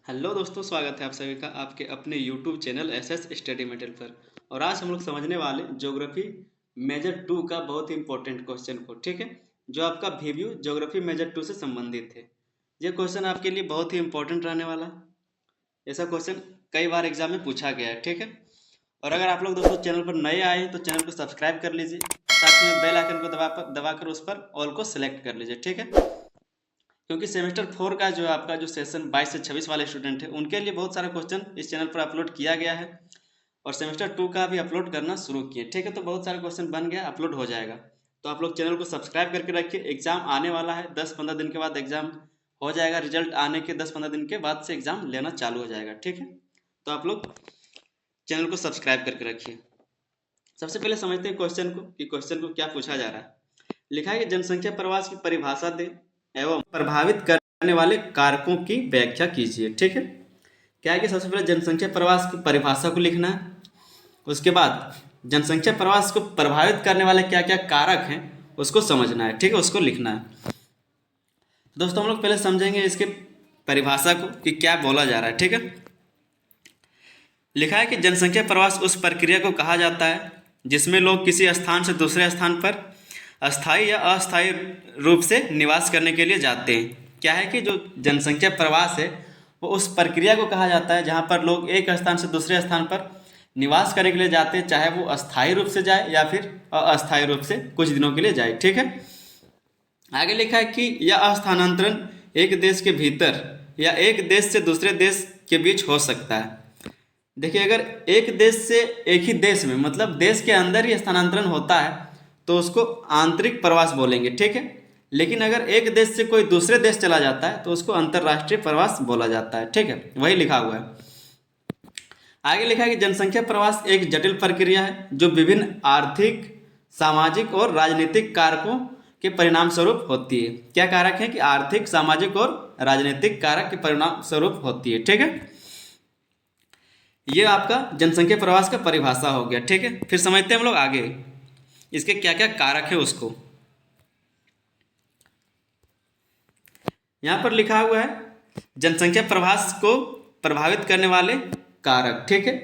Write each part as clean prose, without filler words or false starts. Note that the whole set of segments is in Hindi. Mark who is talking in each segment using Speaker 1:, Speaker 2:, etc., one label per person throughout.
Speaker 1: हेलो दोस्तों, स्वागत है आप सभी का आपके अपने YouTube channel SS study material पर। और आज हम लोग समझने वाले ज्योग्राफी मेजर 2 का बहुत ही इंपॉर्टेंट क्वेश्चन को। ठीक है, जो आपका वीव्यू ज्योग्राफी मेजर 2 से संबंधित है। ये क्वेश्चन आपके लिए बहुत ही इंपॉर्टेंट रहने वाला है। ऐसा क्वेश्चन कई बार एग्जाम में पूछा गया है। ठीक है, और अगर आप लोग दोस्तों चैनल पर नए आए हैं तो चैनल को सब्सक्राइब कर लीजिए, साथ में बेल आइकन को दबाकर उस पर ऑल को सिलेक्ट कर लीजिए। ठीक है, क्योंकि सेमेस्टर 4 का जो आपका जो सेशन 22 से 26 वाले स्टूडेंट है उनके लिए बहुत सारा क्वेश्चन इस चैनल पर अपलोड किया गया है, और सेमेस्टर 2 का भी अपलोड करना शुरू किए। ठीक है, तो बहुत सारा क्वेश्चन बन गया, अपलोड हो जाएगा। तो आप लोग चैनल को सब्सक्राइब करके रखिए। एग्जाम आने वाला है, 10-15 दिन के बाद एग्जाम हो जाएगा। रिजल्ट आने के 10-15 दिन के बाद से एग्जाम लेना चालू हो जाएगा। ठीक है, तो आप लोग चैनल को सब्सक्राइब करके रखिए। सबसे पहले समझते हैं क्वेश्चन को कि क्वेश्चन को क्या पूछा जा रहा है। लिखा है कि जनसंख्या प्रवास की परिभाषा दे एवं प्रभावित करने वाले कारकों की व्याख्या कीजिए। ठीक है, क्या है कि सबसे पहले जनसंख्या प्रवास की परिभाषा को लिखना है। उसके बाद जनसंख्या प्रवास को प्रभावित करने वाले क्या क्या कारक हैं उसको समझना है। ठीक है, उसको लिखना है। दोस्तों हम लोग पहले समझेंगे इसके परिभाषा को कि क्या बोला जा रहा है। ठीक है, लिखा है कि जनसंख्या प्रवास उस प्रक्रिया को कहा जाता है जिसमें लोग किसी स्थान से दूसरे स्थान पर अस्थायी या अस्थायी रूप से निवास करने के लिए जाते हैं। क्या है कि जो जनसंख्या प्रवास है वो उस प्रक्रिया को कहा जाता है जहाँ पर लोग एक स्थान से दूसरे स्थान पर निवास करने के लिए जाते हैं, चाहे वो अस्थायी रूप से जाए या फिर अस्थायी रूप से कुछ दिनों के लिए जाए। ठीक है, आगे लिखा है कि यह स्थानांतरण एक देश के भीतर या एक देश से दूसरे देश के बीच हो सकता है। देखिए, अगर एक देश से एक ही देश में मतलब देश के अंदर ही स्थानांतरण होता है तो उसको आंतरिक प्रवास बोलेंगे। ठीक है, लेकिन अगर एक देश से कोई दूसरे देश चला जाता है तो उसको अंतर्राष्ट्रीय प्रवास बोला जाता है। ठीक है, वही लिखा हुआ है। आगे लिखा है कि जनसंख्या प्रवास एक जटिल प्रक्रिया है जो विभिन्न आर्थिक, सामाजिक और राजनीतिक कारकों के परिणाम स्वरूप होती है। क्या कारक है कि आर्थिक, सामाजिक और राजनीतिक कारक के परिणाम स्वरूप होती है। ठीक है, ये आपका जनसंख्या प्रवास का परिभाषा हो गया। ठीक है, फिर समझते हैं हम लोग आगे इसके क्या क्या कारक है उसको। यहाँ पर लिखा हुआ है जनसंख्या प्रवास को प्रभावित करने वाले कारक। ठीक है,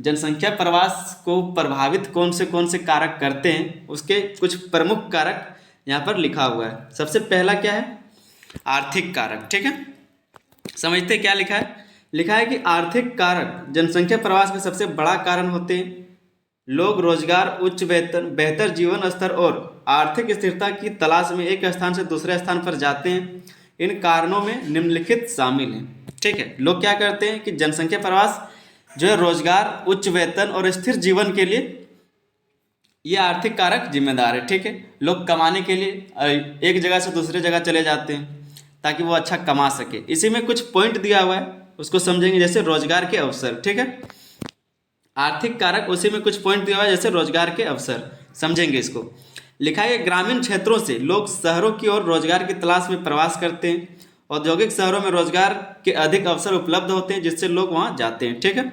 Speaker 1: जनसंख्या प्रवास को प्रभावित कौन से कारक करते हैं उसके कुछ प्रमुख कारक यहाँ पर लिखा हुआ है। सबसे पहला क्या है? आर्थिक कारक। ठीक है, समझते हैं क्या लिखा है। लिखा है कि आर्थिक कारक जनसंख्या प्रवास का सबसे बड़ा कारण होते हैं। लोग रोजगार, उच्च वेतन, बेहतर जीवन स्तर और आर्थिक स्थिरता की तलाश में एक स्थान से दूसरे स्थान पर जाते हैं। इन कारणों में निम्नलिखित शामिल हैं। ठीक है, लोग क्या करते हैं कि जनसंख्या प्रवास जो है रोजगार, उच्च वेतन और स्थिर जीवन के लिए ये आर्थिक कारक जिम्मेदार है। ठीक है, लोग कमाने के लिए एक जगह से दूसरे जगह चले जाते हैं ताकि वो अच्छा कमा सके। इसी में कुछ पॉइंट दिया हुआ है, उसको समझेंगे। जैसे रोजगार के अवसर। ठीक है, आर्थिक कारक उसी में कुछ पॉइंट दिया हुआ है जैसे रोजगार के अवसर, समझेंगे इसको। लिखा है ग्रामीण क्षेत्रों से लोग शहरों की ओर रोजगार की तलाश में प्रवास करते हैं। औद्योगिक शहरों में रोजगार के अधिक अवसर उपलब्ध होते हैं जिससे लोग वहां जाते हैं। ठीक है,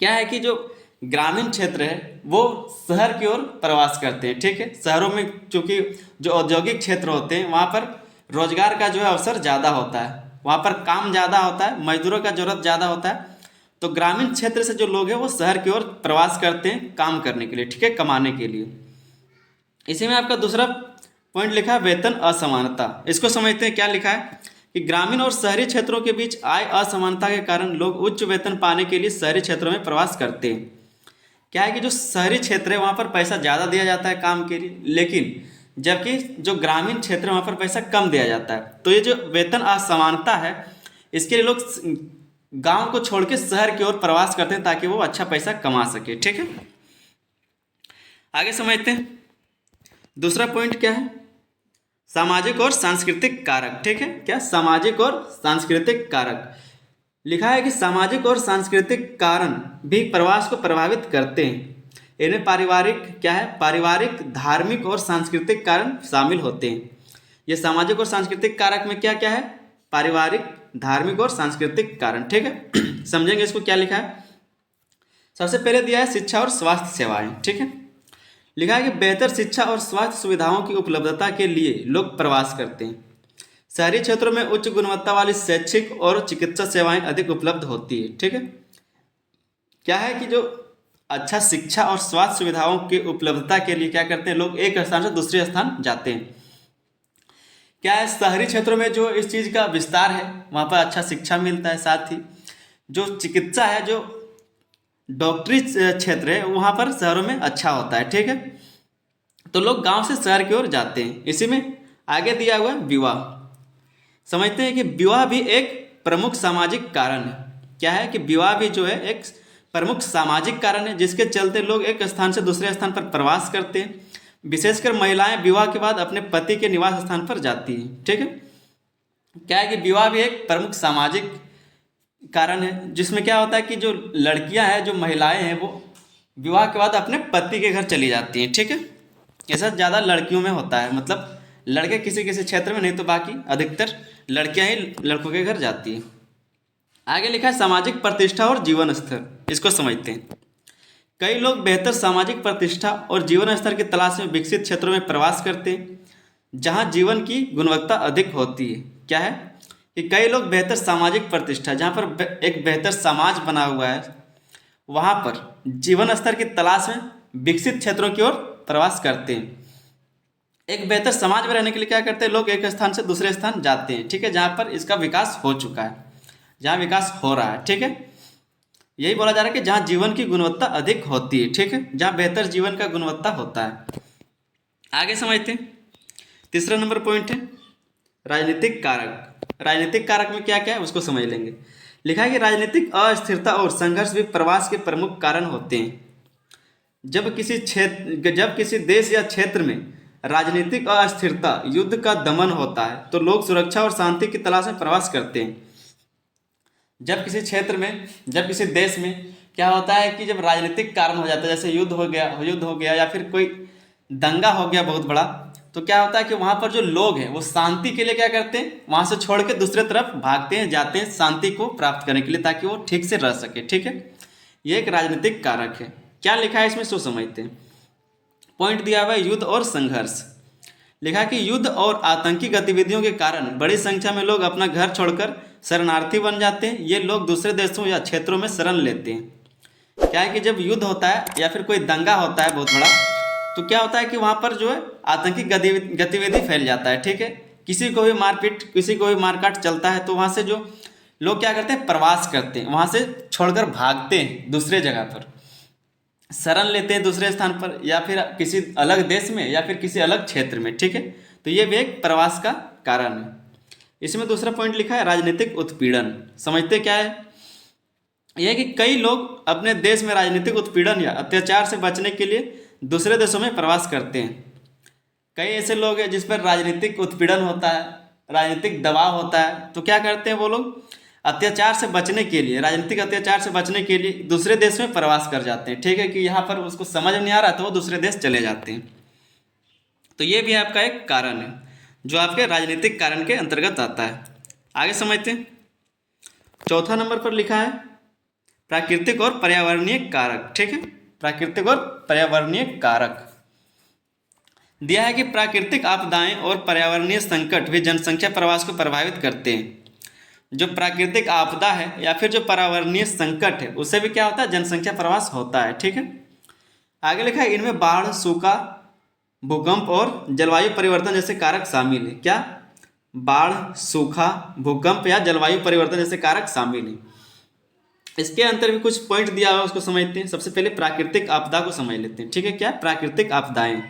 Speaker 1: क्या है कि जो ग्रामीण क्षेत्र है वो शहर की ओर प्रवास करते हैं। ठीक है, शहरों में चूंकि जो औद्योगिक क्षेत्र होते हैं वहां पर रोजगार का जो है अवसर ज़्यादा होता है, वहां पर काम ज़्यादा होता है, मजदूरों का जरूरत ज़्यादा होता है। तो ग्रामीण क्षेत्र से जो लोग हैं वो शहर की ओर प्रवास करते हैं काम करने के लिए। ठीक है, कमाने के लिए। इसी में आपका दूसरा पॉइंट लिखा है वेतन असमानता। इसको समझते हैं क्या लिखा है कि ग्रामीण और शहरी क्षेत्रों के बीच आय असमानता के कारण लोग उच्च वेतन पाने के लिए शहरी क्षेत्रों में प्रवास करते हैं। क्या है कि जो शहरी क्षेत्र है वहाँ पर पैसा ज़्यादा दिया जाता है काम के लिए, लेकिन जबकि जो ग्रामीण क्षेत्र है वहाँ पर पैसा कम दिया जाता है। तो ये जो वेतन असमानता है इसके लिए लोग गांव को छोड़ के शहर की ओर प्रवास करते हैं ताकि वो अच्छा पैसा कमा सके। ठीक है, आगे समझते हैं दूसरा पॉइंट क्या है, सामाजिक और सांस्कृतिक कारक। ठीक है, क्या? सामाजिक और सांस्कृतिक कारक। लिखा है कि सामाजिक और सांस्कृतिक कारण भी प्रवास को प्रभावित करते हैं। इनमें पारिवारिक क्या है, पारिवारिक, धार्मिक और सांस्कृतिक कारण शामिल होते हैं। ये सामाजिक और सांस्कृतिक कारक में क्या क्या है? पारिवारिक, धार्मिक और सांस्कृतिक कारण। ठीक है, समझेंगे इसको क्या लिखा है। सबसे पहले दिया है शिक्षा और स्वास्थ्य सेवाएं। ठीक है, लिखा है कि बेहतर शिक्षा और स्वास्थ्य सुविधाओं की उपलब्धता के लिए लोग प्रवास करते हैं। शहरी क्षेत्रों में उच्च गुणवत्ता वाली शैक्षिक और चिकित्सा सेवाएं अधिक उपलब्ध होती है। ठीक है, क्या है कि जो अच्छा शिक्षा और स्वास्थ्य सुविधाओं की उपलब्धता के लिए क्या करते हैं लोग, एक स्थान से दूसरे स्थान जाते हैं। क्या है, शहरी क्षेत्रों में जो इस चीज़ का विस्तार है वहाँ पर अच्छा शिक्षा मिलता है, साथ ही जो चिकित्सा है, जो डॉक्टरी क्षेत्र है वहाँ पर शहरों में अच्छा होता है। ठीक है, तो लोग गांव से शहर की ओर जाते हैं। इसी में आगे दिया हुआ विवाह, समझते हैं कि विवाह भी एक प्रमुख सामाजिक कारण है। क्या है कि विवाह भी जो है एक प्रमुख सामाजिक कारण है, जिसके चलते लोग एक स्थान से दूसरे स्थान पर प्रवास करते हैं। विशेषकर महिलाएं विवाह के बाद अपने पति के निवास स्थान पर जाती हैं। ठीक है, क्या है कि विवाह भी एक प्रमुख सामाजिक कारण है, जिसमें क्या होता है कि जो लड़कियां हैं, जो महिलाएं हैं, वो विवाह के बाद अपने पति के घर चली जाती हैं। ठीक है, ऐसा ज़्यादा लड़कियों में होता है, मतलब लड़के किसी किसी क्षेत्र में, नहीं तो बाकी अधिकतर लड़कियां ही लड़कों के घर जाती हैं। आगे लिखा है सामाजिक प्रतिष्ठा और जीवन स्तर, इसको समझते हैं। कई लोग बेहतर सामाजिक प्रतिष्ठा और जीवन स्तर की तलाश में विकसित क्षेत्रों में प्रवास करते हैं, जहां जीवन की गुणवत्ता अधिक होती है। क्या है कि कई लोग बेहतर सामाजिक प्रतिष्ठा, जहां पर एक बेहतर समाज बना हुआ है, वहां पर जीवन स्तर की तलाश में विकसित क्षेत्रों की ओर प्रवास करते हैं। एक बेहतर समाज में रहने के लिए क्या करते हैं लोग, एक स्थान से दूसरे स्थान जाते हैं। ठीक है, जहां पर इसका विकास हो चुका है, जहां विकास हो रहा है। ठीक है, यही बोला जा रहा है कि जहां जीवन की गुणवत्ता अधिक होती है। ठीक है, जहां बेहतर जीवन का गुणवत्ता होता है। आगे समझते हैं, तीसरा नंबर पॉइंट है राजनीतिक कारक। राजनीतिक कारक में क्या क्या है उसको समझ लेंगे। लिखा है कि राजनीतिक अस्थिरता और संघर्ष भी प्रवास के प्रमुख कारण होते हैं। जब किसी देश या क्षेत्र में राजनीतिक अस्थिरता, युद्ध का दमन होता है, तो लोग सुरक्षा और शांति की तलाश में प्रवास करते हैं। जब किसी क्षेत्र में, जब किसी देश में क्या होता है कि जब राजनीतिक कारण हो जाता है, जैसे युद्ध हो गया या फिर कोई दंगा हो गया बहुत बड़ा, तो क्या होता है कि वहाँ पर जो लोग हैं वो शांति के लिए क्या करते हैं, वहाँ से छोड़ के दूसरे तरफ भागते हैं, जाते हैं शांति को प्राप्त करने के लिए, ताकि वो ठीक से रह सके। ठीक है, ये एक राजनीतिक कारक है। क्या लिखा है इसमें सो समझते हैं। पॉइंट दिया हुआ है युद्ध और संघर्ष। लिखा है कि युद्ध और आतंकी गतिविधियों के कारण बड़ी संख्या में लोग अपना घर छोड़कर शरणार्थी बन जाते हैं। ये लोग दूसरे देशों या क्षेत्रों में शरण लेते हैं। क्या है कि जब युद्ध होता है या फिर कोई दंगा होता है बहुत बड़ा, तो क्या होता है कि वहाँ पर जो है आतंकी गतिविधि फैल जाता है। ठीक है, किसी को भी मारपीट, किसी को भी मारकाट चलता है, तो वहाँ से जो लोग क्या करते हैं प्रवास करते हैं, वहाँ से छोड़कर भागते हैं दूसरे जगह पर, शरण लेते हैं दूसरे स्थान पर, या फिर किसी अलग देश में या फिर किसी अलग क्षेत्र में। ठीक है, तो ये भी एक प्रवास का कारण है। इसमें दूसरा पॉइंट लिखा है राजनीतिक उत्पीड़न। समझते क्या है, यह है कि कई लोग अपने देश में राजनीतिक उत्पीड़न या अत्याचार से बचने के लिए दूसरे देशों में प्रवास करते हैं। कई ऐसे लोग हैं जिस पर राजनीतिक उत्पीड़न होता है, राजनीतिक दबाव होता है, तो क्या करते हैं वो लोग अत्याचार से बचने के लिए, राजनीतिक अत्याचार से बचने के लिए दूसरे देश में प्रवास कर जाते हैं। ठीक है, कि यहाँ पर उसको समझ नहीं आ रहा तो वो दूसरे देश चले जाते हैं। तो ये भी आपका एक कारण है जो आपके राजनीतिक कारण के अंतर्गत आता है। आगे समझते हैं, चौथा नंबर पर लिखा है प्राकृतिक और पर्यावरणीय कारक। ठीक है, प्राकृतिक और पर्यावरणीय कारक दिया है कि प्राकृतिक आपदाएं और पर्यावरणीय संकट भी जनसंख्या प्रवास को प्रभावित करते हैं। जो प्राकृतिक आपदा है या फिर जो पर्यावरणीय संकट है, उससे भी क्या होता है जनसंख्या प्रवास होता है। ठीक है, आगे लिखा है इनमें बाढ़, सूखा, भूकंप और जलवायु परिवर्तन जैसे कारक शामिल है। क्या, बाढ़, सूखा, भूकंप या जलवायु परिवर्तन जैसे कारक शामिल हैं। इसके अंतर भी कुछ पॉइंट दिया हुआ है, उसको समझते हैं। सबसे पहले प्राकृतिक आपदा को समझ लेते हैं। ठीक है, क्या प्राकृतिक आपदाएं,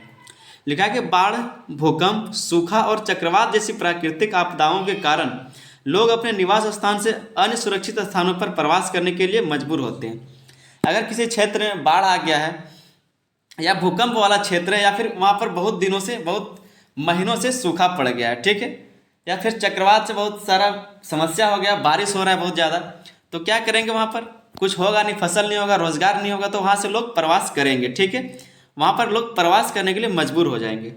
Speaker 1: लिखा है कि बाढ़, भूकंप, सूखा और चक्रवात जैसी प्राकृतिक आपदाओं के कारण लोग अपने निवास स्थान से अन्य सुरक्षित स्थानों पर प्रवास करने के लिए मजबूर होते हैं। अगर किसी क्षेत्र में बाढ़ आ गया है या भूकंप वाला क्षेत्र है, या फिर वहाँ पर बहुत दिनों से, बहुत महीनों से सूखा पड़ गया है, ठीक है, या फिर चक्रवात से बहुत सारा समस्या हो गया, बारिश हो रहा है बहुत ज़्यादा, तो क्या करेंगे, वहाँ पर कुछ होगा नहीं, फसल नहीं होगा, रोजगार नहीं होगा, तो वहाँ से लोग प्रवास करेंगे। ठीक है, वहाँ पर लोग प्रवास करने के लिए मजबूर हो जाएंगे।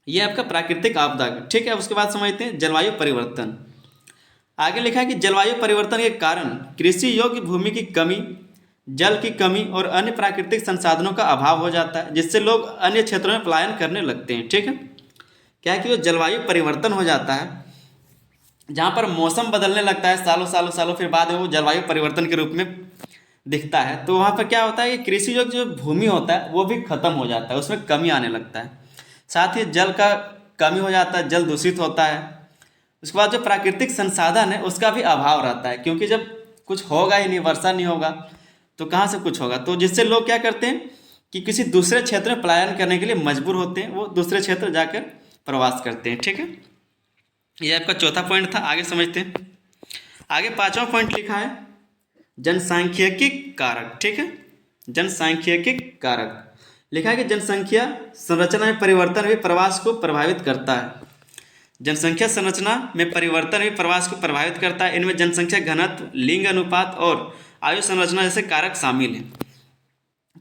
Speaker 1: ये आपका प्राकृतिक आपदा। ठीक है, उसके बाद समझते हैं जलवायु परिवर्तन। आगे लिखा है कि जलवायु परिवर्तन के कारण कृषि योग्य भूमि की कमी, जल की कमी और अन्य प्राकृतिक संसाधनों का अभाव हो जाता है, जिससे लोग अन्य क्षेत्रों में पलायन करने लगते हैं। ठीक है, क्या है कि जो जलवायु परिवर्तन हो जाता है जहाँ पर मौसम बदलने लगता है सालों सालों सालों, फिर बाद में वो जलवायु परिवर्तन के रूप में दिखता है, तो वहाँ पर क्या होता है कि कृषि जो भूमि होता है वो भी खत्म हो जाता है, उसमें कमी आने लगता है। साथ ही जल का कमी हो जाता है, जल दूषित होता है। उसके बाद जो प्राकृतिक संसाधन है उसका भी अभाव रहता है, क्योंकि जब कुछ होगा ही नहीं, वर्षा नहीं होगा तो कहाँ से कुछ होगा, तो जिससे लोग क्या करते हैं कि किसी दूसरे क्षेत्र में पलायन करने के लिए मजबूर होते हैं, वो दूसरे क्षेत्र जाकर प्रवास करते हैं। ठीक है, ये आपका चौथा पॉइंट था। आगे समझते हैं। आगे पांचवा पॉइंट लिखा है जनसांख्यिकी कारक। ठीक है, जनसांख्यिकी कारक लिखा है कि जनसंख्या संरचना में परिवर्तन भी प्रवास को प्रभावित करता है। जनसंख्या संरचना में परिवर्तन भी प्रवास को प्रभावित करता है। इनमें जनसंख्या घनत्व, लिंग अनुपात और आयु संरचना जैसे कारक शामिल हैं।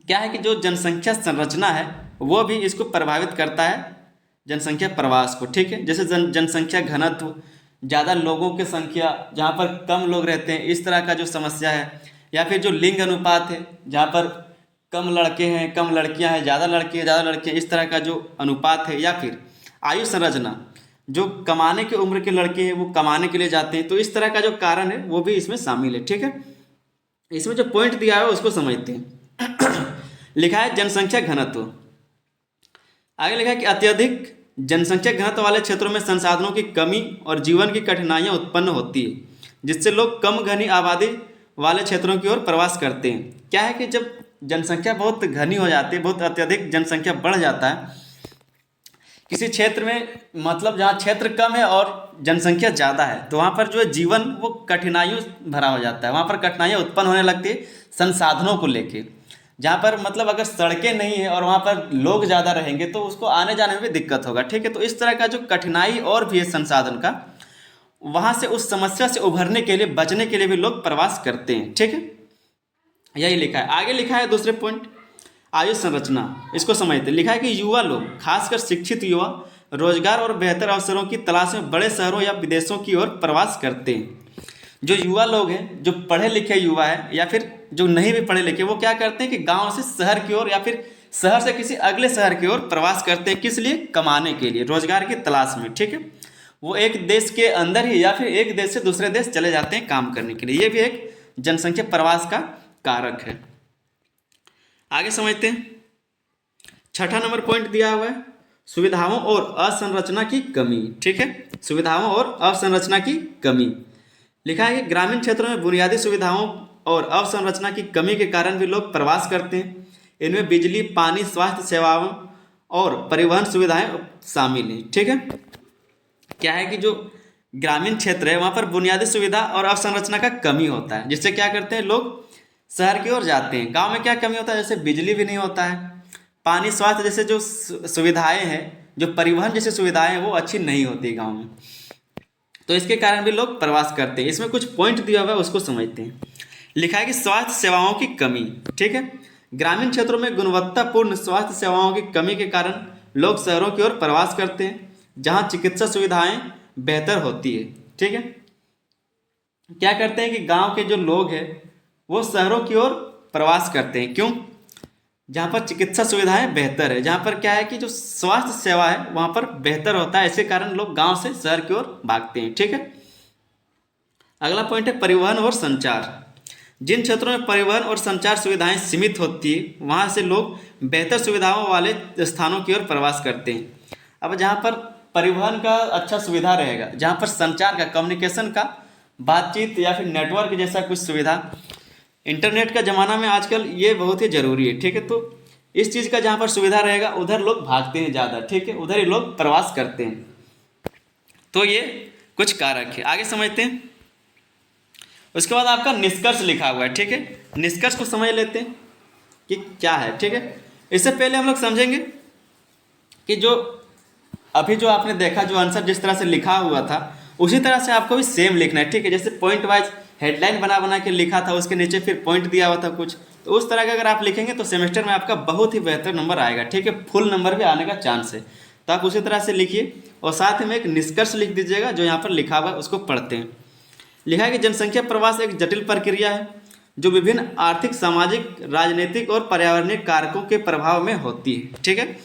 Speaker 1: क्या है कि जो जनसंख्या संरचना है वो भी इसको प्रभावित करता है, जनसंख्या प्रवास को। ठीक है, जैसे जनसंख्या घनत्व, ज़्यादा लोगों की संख्या जहाँ पर कम लोग रहते हैं, इस तरह का जो समस्या है। या फिर जो लिंग अनुपात है, जहाँ पर कम लड़के हैं कम लड़कियाँ हैं, ज़्यादा लड़के ज़्यादा लड़के, इस तरह का जो अनुपात है। या फिर आयु संरचना, जो कमाने की उम्र के लड़के हैं वो कमाने के लिए जाते हैं, तो इस तरह का जो कारण है वो भी इसमें शामिल है। ठीक है, इसमें जो पॉइंट दिया है उसको समझते हैं। लिखा है जनसंख्या घनत्व। आगे लिखा है कि अत्यधिक जनसंख्या घनत्व वाले क्षेत्रों में संसाधनों की कमी और जीवन की कठिनाइयां उत्पन्न होती है, जिससे लोग कम घनी आबादी वाले क्षेत्रों की ओर प्रवास करते हैं। क्या है कि जब जनसंख्या बहुत घनी हो जाती है, बहुत अत्यधिक जनसंख्या बढ़ जाता है किसी क्षेत्र में, मतलब जहाँ क्षेत्र कम है और जनसंख्या ज़्यादा है, तो वहाँ पर जो है जीवन वो कठिनाइयों भरा हो जाता है। वहाँ पर कठिनाइयाँ उत्पन्न होने लगती है संसाधनों को लेके। जहाँ पर मतलब अगर सड़कें नहीं है और वहाँ पर लोग ज़्यादा रहेंगे तो उसको आने जाने में भी दिक्कत होगा। ठीक है, तो इस तरह का जो कठिनाई और भी है संसाधन का, वहाँ से उस समस्या से उभरने के लिए, बचने के लिए भी लोग प्रवास करते हैं। ठीक है, यही लिखा है। आगे लिखा है दूसरे पॉइंट, आयु संरचना। इसको समझते। लिखा है कि युवा लोग, खासकर शिक्षित युवा, रोजगार और बेहतर अवसरों की तलाश में बड़े शहरों या विदेशों की ओर प्रवास करते हैं। जो युवा लोग हैं, जो पढ़े लिखे युवा है या फिर जो नहीं भी पढ़े लिखे, वो क्या करते हैं कि गांव से शहर की ओर या फिर शहर से किसी अगले शहर की ओर प्रवास करते हैं। किस लिए? कमाने के लिए, रोजगार की तलाश में। ठीक है, वो एक देश के अंदर ही या फिर एक देश से दूसरे देश चले जाते हैं काम करने के लिए। ये भी एक जनसंख्या प्रवास का कारक है। आगे समझते हैं। छठा नंबर पॉइंट दिया हुआ है सुविधाओं और अवसंरचना की कमी। ठीक है, सुविधाओं और अवसंरचना की कमी। लिखा है कि ग्रामीण क्षेत्रों में बुनियादी सुविधाओं और अवसंरचना की कमी के कारण भी लोग प्रवास करते हैं। इनमें बिजली, पानी, स्वास्थ्य सेवाओं और परिवहन सुविधाएं शामिल हैं। ठीक है, क्या है कि जो ग्रामीण क्षेत्र है वहाँ पर बुनियादी सुविधा और अवसंरचना का कमी होता है, जिससे क्या करते हैं लोग शहर की ओर जाते हैं। गांव में क्या कमी होता है? जैसे बिजली भी नहीं होता है, पानी, स्वास्थ्य जैसे जो सुविधाएं हैं, जो परिवहन जैसी सुविधाएं हैं वो अच्छी नहीं होती गांव में, तो इसके कारण भी लोग प्रवास करते हैं। इसमें कुछ पॉइंट दिया हुआ है उसको समझते हैं। लिखा है कि स्वास्थ्य सेवाओं की कमी। ठीक है, ग्रामीण क्षेत्रों में गुणवत्तापूर्ण स्वास्थ्य सेवाओं की कमी के कारण लोग शहरों की ओर प्रवास करते हैं, जहां चिकित्सा सुविधाएं बेहतर होती है। ठीक है, क्या करते हैं कि गांव के जो लोग हैं वो शहरों की ओर प्रवास करते हैं। क्यों? जहाँ पर चिकित्सा सुविधाएं बेहतर है, जहाँ पर क्या है कि जो स्वास्थ्य सेवा है वहाँ पर बेहतर होता है, इसके कारण लोग गांव से शहर की ओर भागते हैं। ठीक है, अगला पॉइंट है परिवहन और संचार। जिन क्षेत्रों में परिवहन और संचार सुविधाएं सीमित होती है वहाँ से लोग बेहतर सुविधाओं वाले स्थानों की ओर प्रवास करते हैं। अब जहाँ पर परिवहन का अच्छा सुविधा रहेगा, जहाँ पर संचार का, कम्युनिकेशन का, बातचीत या फिर नेटवर्क जैसा कुछ सुविधा, इंटरनेट का ज़माना में आजकल ये बहुत ही ज़रूरी है। ठीक है, तो इस चीज़ का जहाँ पर सुविधा रहेगा उधर लोग भागते हैं ज़्यादा। ठीक है, उधर ही लोग प्रवास करते हैं। तो ये कुछ कारक है। आगे समझते हैं। उसके बाद आपका निष्कर्ष लिखा हुआ है। ठीक है, निष्कर्ष को समझ लेते हैं कि क्या है। ठीक है, इससे पहले हम लोग समझेंगे कि जो अभी जो आपने देखा, जो आंसर जिस तरह से लिखा हुआ था उसी तरह से आपको भी सेम लिखना है। ठीक है, जैसे पॉइंट वाइज हेडलाइन बना बना के लिखा था, उसके नीचे फिर पॉइंट दिया हुआ था कुछ, तो उस तरह का अगर आप लिखेंगे तो सेमेस्टर में आपका बहुत ही बेहतर नंबर आएगा। ठीक है, फुल नंबर भी आने का चांस है, तो आप उसी तरह से लिखिए और साथ में एक निष्कर्ष लिख दीजिएगा जो यहाँ पर लिखा हुआ है उसको पढ़ते हैं। लिखा है कि जनसंख्या प्रवास एक जटिल प्रक्रिया है जो विभिन्न आर्थिक, सामाजिक, राजनीतिक और पर्यावरणीय कारकों के प्रभाव में होती है। ठीक है,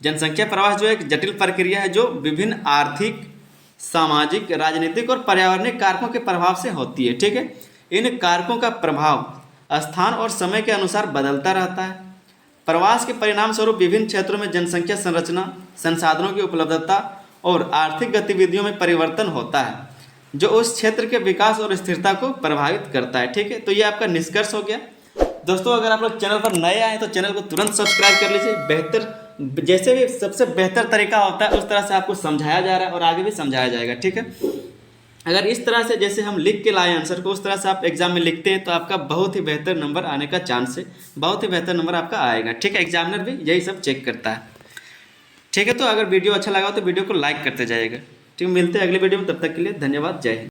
Speaker 1: जनसंख्या प्रवास जो एक जटिल प्रक्रिया है जो विभिन्न आर्थिक, सामाजिक, राजनीतिक और पर्यावरणीय कारकों के प्रभाव से होती है। ठीक है, इन कारकों का प्रभाव स्थान और समय के अनुसार बदलता रहता है। प्रवास के परिणाम स्वरूप विभिन्न क्षेत्रों में जनसंख्या संरचना, संसाधनों की उपलब्धता और आर्थिक गतिविधियों में परिवर्तन होता है, जो उस क्षेत्र के विकास और स्थिरता को प्रभावित करता है। ठीक है, तो ये आपका निष्कर्ष हो गया। दोस्तों, अगर आप लोग चैनल पर नए आए तो चैनल को तुरंत सब्सक्राइब कर लीजिए। बेहतर, जैसे भी सबसे बेहतर तरीका होता है उस तरह से आपको समझाया जा रहा है और आगे भी समझाया जाएगा। ठीक है, अगर इस तरह से जैसे हम लिख के लाए आंसर को, उस तरह से आप एग्जाम में लिखते हैं तो आपका बहुत ही बेहतर नंबर आने का चांस है, बहुत ही बेहतर नंबर आपका आएगा। ठीक है, एग्जामिनर भी यही सब चेक करता है। ठीक है, तो अगर वीडियो अच्छा लगा हो तो वीडियो को लाइक करते जाइएगा। ठीक है, मिलते हैं अगले वीडियो में, तब तक के लिए धन्यवाद, जय हिंद।